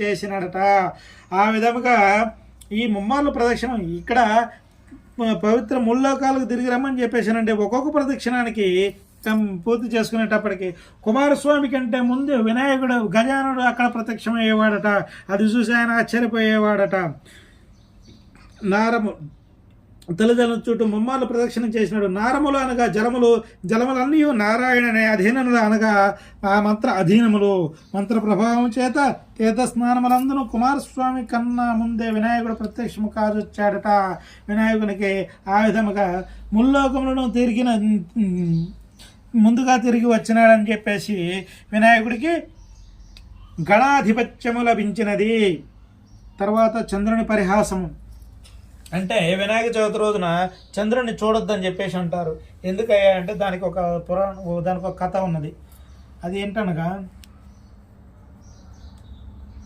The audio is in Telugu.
చేసినాడట. ఆ విధముగా ఈ ముమ్మార్లు ప్రదక్షిణం ఇక్కడ పవిత్ర ముల్లోకాలకు తిరిగి రమ్మని చెప్పేసానంటే ఒక్కొక్క ప్రదక్షిణానికి పూర్తి చేసుకునేటప్పటికి కుమారస్వామి కంటే ముందు వినాయకుడు గజానుడు అక్కడ ప్రత్యక్షమయ్యేవాడట. అది చూసి ఆయన ఆశ్చర్యపోయేవాడట. నారము తల్లిదండ్రుల చుట్టూ ముమ్మార్లు ప్రదక్షిణం చేసినాడు. నారములు అనగా జలములు, జలములన్నీ నారాయణనే అధీనములు అనగా ఆ మంత్ర అధీనములు. మంత్ర ప్రభావం చేత తీర్థస్నానములందును కుమారస్వామి కన్నా ముందే వినాయకుడు ప్రత్యక్షము కాజొచ్చాడట. వినాయకునికి ఆ విధముగా ముల్లోకములను ముందుగా తిరిగి వచ్చినాడని చెప్పేసి వినాయకుడికి గణాధిపత్యము లభించినది. తర్వాత చంద్రుని పరిహాసము అంటే వినాయక చవితి రోజున చంద్రుడిని చూడొద్దని చెప్పేసి అంటారు. ఎందుకయ్యా అంటే దానికి ఒక కథ ఉన్నది. అది ఏంటనగా